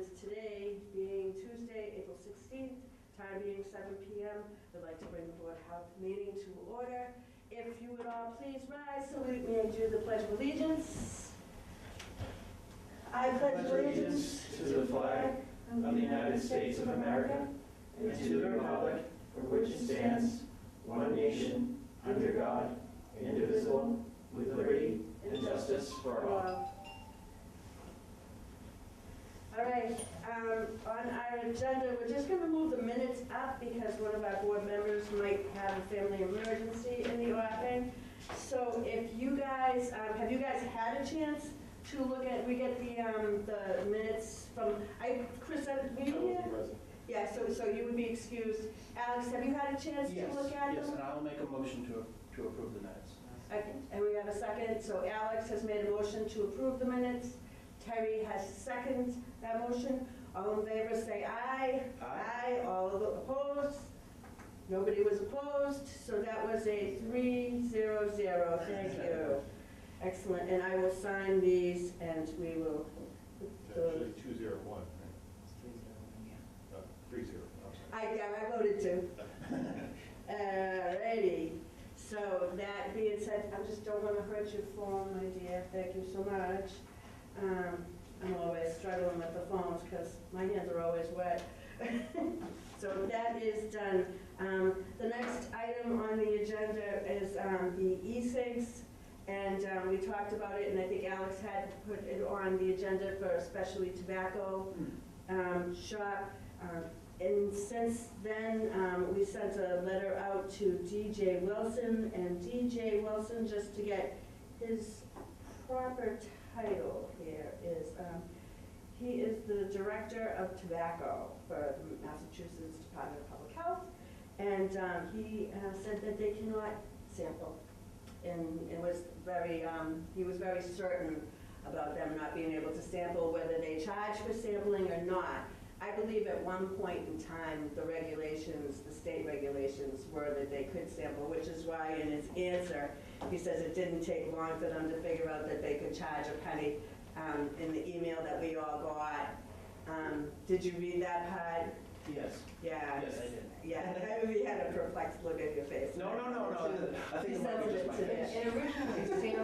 And today, being Tuesday, April 16th, time being 7 p.m., I'd like to bring the Board of Health meeting to order. If you would all please rise, salute me and do the Pledge of Allegiance. I pledge allegiance to the flag of the United States of America and to the republic for which it stands, one nation, under God, indivisible, with liberty and justice for all. All right, on our agenda, we're just going to move the minutes up because one of our board members might have a family emergency in the offing. So if you guys, have you guys had a chance to look at, we get the minutes from, Chris, were you here? Yeah, so you would be excused. Alex, have you had a chance to look at them? Yes, and I'll make a motion to approve the minutes. Okay, and we have a second. So Alex has made a motion to approve the minutes. Terry has seconded that motion. All in favor say aye. Aye. All opposed? Nobody was opposed, so that was a 3-0-0. Thank you. Excellent, and I will sign these and we will... Actually 201, right? It's 3-0, I'm sorry. I voted too. Alrighty. So that being said, I just don't want to hurt your phone, my dear. Thank you so much. I'm always struggling with the phones because my hands are always wet. So that is done. The next item on the agenda is the E-Cigs, and we talked about it, and I think Alex had put it on the agenda for a specialty tobacco shop. And since then, we sent a letter out to DJ Wilson, and DJ Wilson, just to get his proper title here, is he is the Director of Tobacco for the Massachusetts Department of Public Health, and he said that they cannot sample, and it was very, he was very certain about them not being able to sample, whether they charge for sampling or not. I believe at one point in time, the regulations, the state regulations were that they could sample, which is why in his answer, he says it didn't take long for them to figure out that they could charge a penny in the email that we all got. Did you read that part? Yes. Yeah. Yes, I did. Yeah, I mean, you had a perplexed look at your face. No. I think He it might be just my said it face.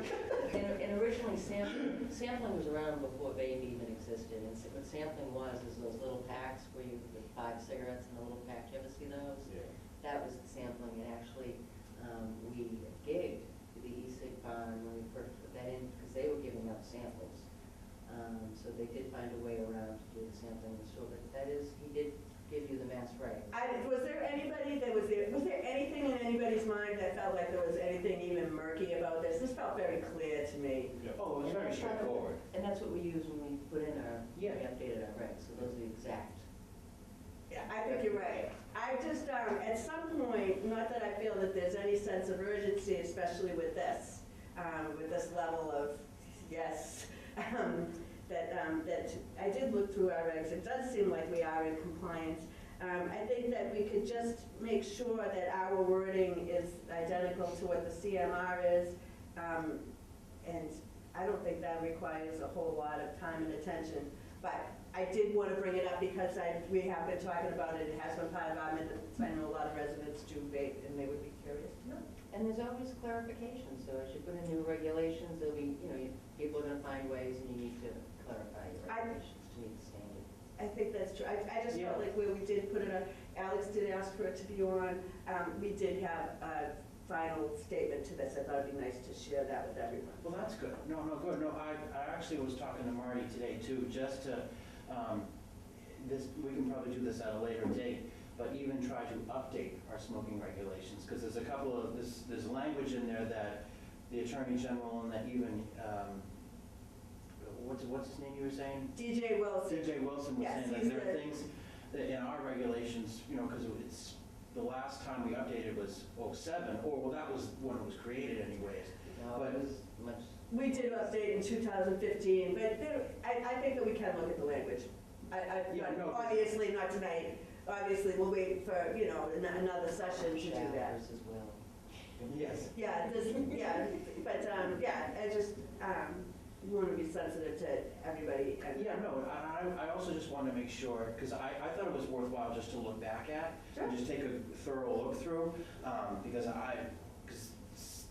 And originally sampling was around before vape even existed. And what sampling was is those little packs where you put 5 cigarettes in a little pack. You ever see those? Yeah. That was the sampling. And actually, we gigged the E-Cig barn when we first put that in because they were giving out samples. So they did find a way around to do the sampling in the store. But that is, he did give you the mass right. Was there anybody that was there anything in anybody's mind that felt like there was anything even murky about this? This felt very clear to me. Yeah. Oh, it was very straightforward. And that's what we use when we put in our, Yeah. we updated our regs. So those are the exact. Yeah, I think you're right. I just, at some point, not that I feel that there's any sense of urgency, especially with this level of, yes, that I did look through our regs. It does seem like we are in compliance. I think that we could just make sure that our wording is identical to what the CMR is, and I don't think that requires a whole lot of time and attention. But I did want to bring it up because we have been talking about it. It has been part of our minutes. I know a lot of residents do vape, and they would be curious to know. And there's always clarification. So as you put in new regulations, there'll be, people are going to find ways, and you need to clarify your regulations to meet the standard. I think that's true. I just felt like where we did put it on, Alex did ask for it to be on. We did have a final statement to this. I thought it'd be nice to share that with everyone. Well, that's good. No, good. No, I actually was talking to Marty today too, just to, we can probably do this at a later date, but even try to update our smoking regulations, because there's a couple of, there's language in there that the Attorney General and that even, what's his name you were saying? DJ Wilson. DJ Wilson was Yes, saying that he's there are the- things that in our regulations, because it's, the last time we updated was 07, well, that was when it was created anyways. No, But it was much. We did update in 2015, but I think that we can look at the language. Yeah, no. Obviously not tonight. Obviously, we'll wait for, another session to do that. Chapters as well. Yes. Yeah, but, I just, you want to be sensitive to everybody. And Yeah, no, I also just wanted to make sure, because I thought it was worthwhile just to look back at, Sure. and just take a thorough look through, because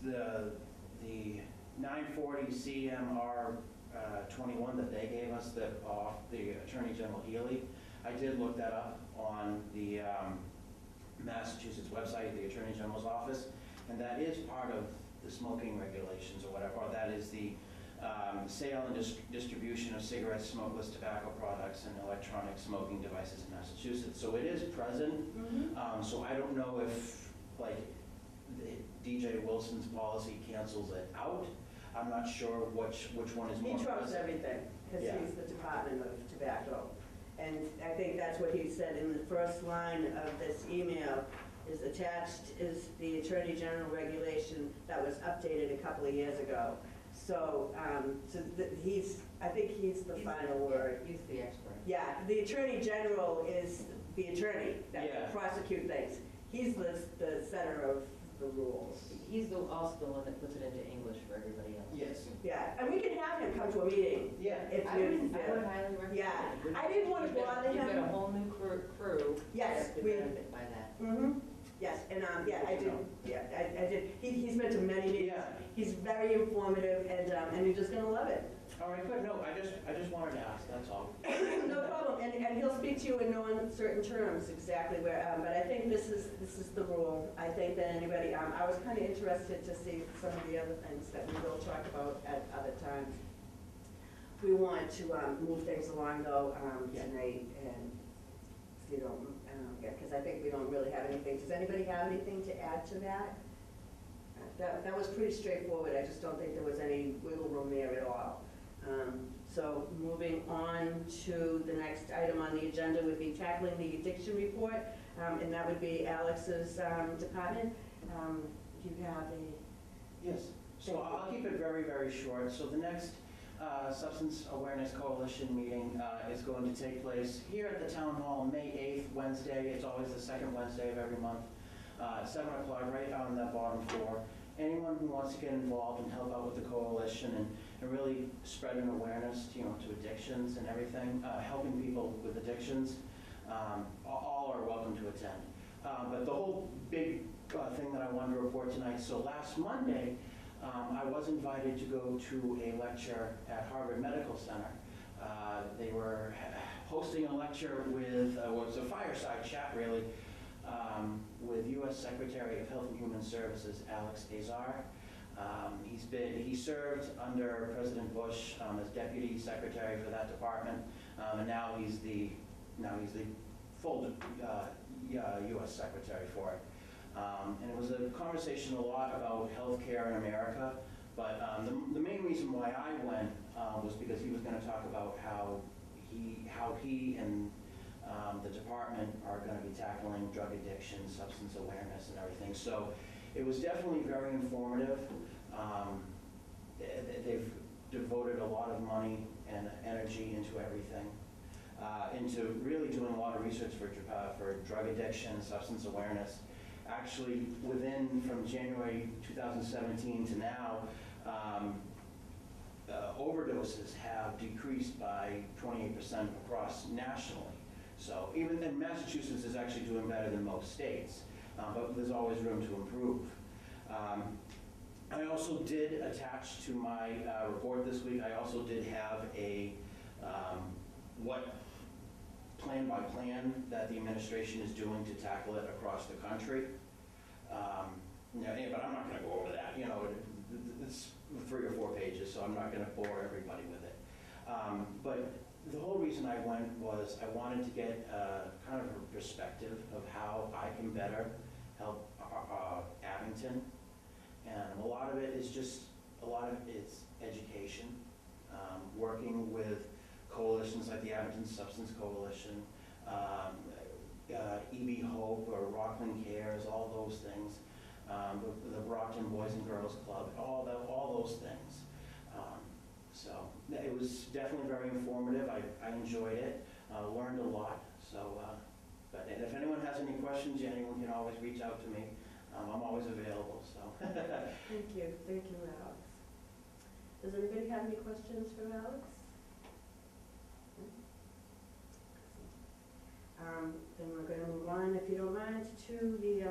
the 940 CMR 21 that they gave us, that off the Attorney General Healy, I did look that up on the Massachusetts website, the Attorney General's office, and that is part of the smoking regulations or whatever, or that is the sale and distribution of cigarettes, smokeless tobacco products, and electronic smoking devices in Massachusetts. So it is present. So I don't know if, like, DJ Wilson's policy cancels it out. I'm not sure which one is more He trumps present. everything, because Yeah. he's the Department of Tobacco. And I think that's what he said in the first line of this email, is attached is the Attorney General regulation that was updated a couple of years ago. So, I think he's the final word. He's the expert. Yeah, the Attorney General is the attorney that Yeah. can prosecute things. He's the setter of the rules. He's also the one that puts it into English for everybody else. Yes. Yeah, and we can have him come to a meeting Yeah. if I you would feel. highly recommend Yeah, it. I didn't want to You've got- bother You've got him. a whole new crew. Yes, that could we- benefit by that. Mm-hmm, yes, and, yeah, I did, yeah, I did. He's been to many meetings. Yeah. He's very informative, and you're just gonna love it. All right, good. No, I just wanted to ask, that's all. No problem, and he'll speak to you in no uncertain terms exactly where, but I think this is the rule. I think that anybody, I was kind of interested to see some of the other things that we will talk about at other times. We want to move things along though Yeah. tonight, and so you don't, because I think we don't really have anything. Does anybody have anything to add to that? That was pretty straightforward. I just don't think there was any wiggle room there at all. So moving on to the next item on the agenda would be tackling the addiction report, and that would be Alex's department. You have a, Yes, so I'll keep it very, very short. So the next Substance Awareness Coalition meeting is going to take place here at the Town Hall, May 8th, Wednesday. It's always the second Wednesday of every month, 7 o'clock, right on the bottom floor. Anyone who wants to get involved and help out with the coalition and really spread an awareness, to addictions and everything, helping people with addictions, all are welcome to attend. But the whole big thing that I wanted to report tonight, so last Monday, I was invited to go to a lecture at Harvard Medical Center. They were hosting a lecture with, it was a fireside chat really, with U.S. Secretary of Health and Human Services, Alex Azar. He served under President Bush as Deputy Secretary for that department, and now he's the full U.S. Secretary for it. And it was a conversation a lot about healthcare in America, but the main reason why I went was because he was going to talk about how he and the department are going to be tackling drug addiction, substance awareness, and everything. So it was definitely very informative. They've devoted a lot of money and energy into everything, into really doing a lot of research for drug addiction, substance awareness. Actually, from January 2017 to now, overdoses have decreased by 28% across nationally. So even then, Massachusetts is actually doing better than most states, but there's always room to improve. I also did attach to my report this week, I also did have a what plan by plan that the administration is doing to tackle it across the country. But I'm not going to go over that. It's 3 or 4 pages, so I'm not going to bore everybody with it. But the whole reason I went was I wanted to get kind of a perspective of how I can better help Abington. And a lot of it is it's education, working with coalitions like the Abington Substance Coalition, EB Hope or Rockland Cares, all those things, the Brockton Boys and Girls Club, all those things. So it was definitely very informative. I enjoyed it, learned a lot. So, and if anyone has any questions, anyone can always reach out to me. I'm always available. So. thank you, Alex. Does anybody have any questions for Alex? Then we're going to move on, if you don't mind, to the,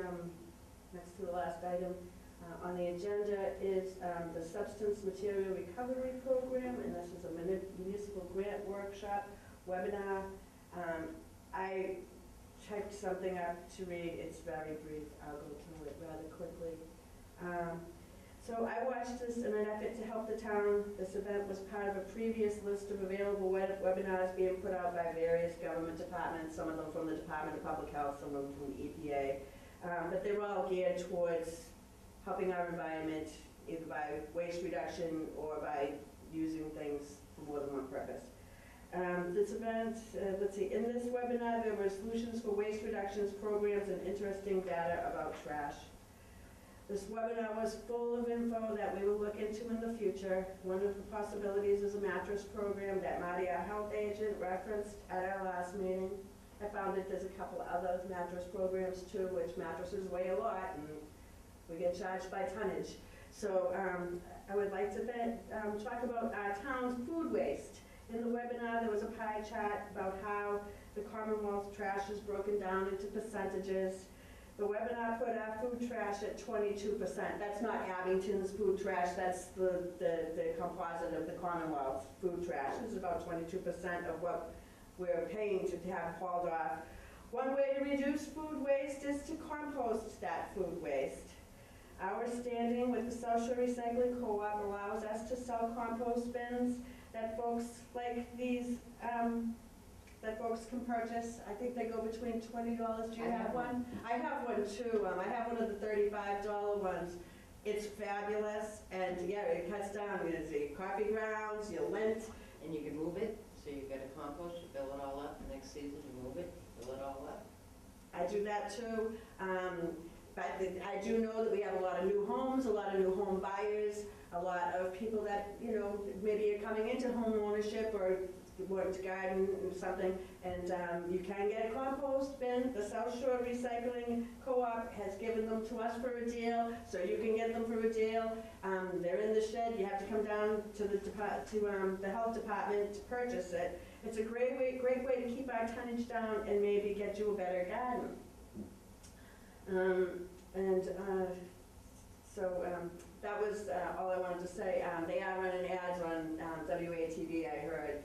next to the last item on the agenda is the Substance Material Recovery Program, and this is a municipal grant workshop webinar. I typed something up to read. It's very brief. I'll go through it rather quickly. So I watched this in an effort to help the town. This event was part of a previous list of available webinars being put out by various government departments, some of them from the Department of Public Health, some of them from the EPA. But they were all geared towards helping our environment, either by waste reduction or by using things for more than one purpose. This event, let's see, in this webinar there were solutions for waste reductions programs and interesting data about trash. This webinar was full of info that we will look into in the future. One of the possibilities is a mattress program that Marty, our health agent, referenced at our last meeting. I found that there's a couple other mattress programs too, which mattresses weigh a lot and we get charged by tonnage. So I would like to talk about our town's food waste. In the webinar, there was a pie chart about how the Commonwealth trash is broken down into percentages. The webinar put our food trash at 22%. That's not Abington's food trash, that's the composite of the Commonwealth food trash. It's about 22% of what we're paying to have hauled off. One way to reduce food waste is to compost that food waste. Our standing with the South Shore Recycling Co-op allows us to sell compost bins that folks like these, that folks can purchase. I think they go between $20. Do you have one? I have one too. I have one of the $35 ones. It's fabulous, and yeah, it cuts down your coffee grounds, your lint. And you can move it, so you've got a compost, you fill it all up, the next season you move it, fill it all up. I do that too. But I do know that we have a lot of new homes, a lot of new home buyers, a lot of people that, you know, maybe are coming into home ownership or want to garden or something, and you can get a compost bin. The South Shore Recycling Co-op has given them to us for a deal, so you can get them for a deal. They're in the shed. You have to come down to the health department to purchase it. It's a great way to keep our tonnage down and maybe get you a better garden. That was all I wanted to say. They are running ads on WATV. I heard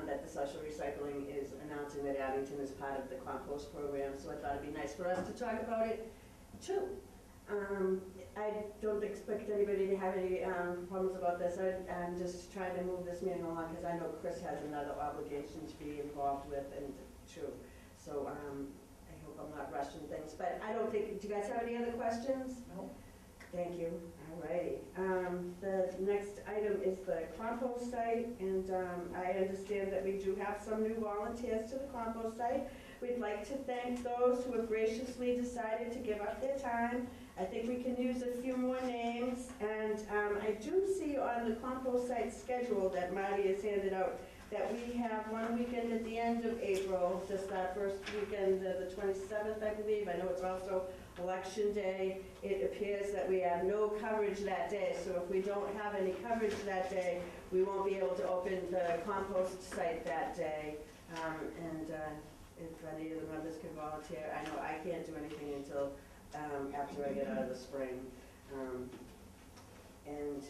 that the Social Recycling is announcing that Abington is part of the compost program, so I thought it'd be nice for us to talk about it too. I don't expect anybody to have any problems about this. I'm just trying to move this meeting along because I know Chris has another obligation to be involved with and too. So I hope I'm not rushing things, but I don't think, do you guys have any other questions? No. Thank you. All right. The next item is the Compost Site, and I understand that we do have some new volunteers to the Compost Site. We'd like to thank those who have graciously decided to give up their time. I think we can use a few more names, and I do see on the Compost Site schedule that Marty has handed out that we have one weekend at the end of April, just that first weekend, the 27th, I believe. I know it's also Election Day. It appears that we have no coverage that day, so if we don't have any coverage that day, we won't be able to open the Compost Site that day. If any of the members can volunteer, I know I can't do anything until after I get out of the spring. And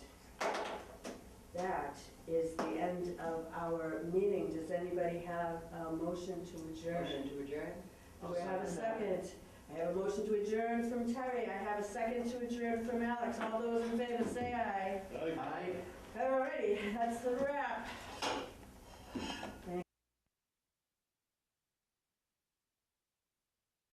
that is the end of our meeting. Does anybody have a motion to adjourn? Motion to adjourn? Do we have a second? I have a motion to adjourn from Terry. I have a second to adjourn from Alex. All those in favor say aye. Aye. All righty, that's the wrap.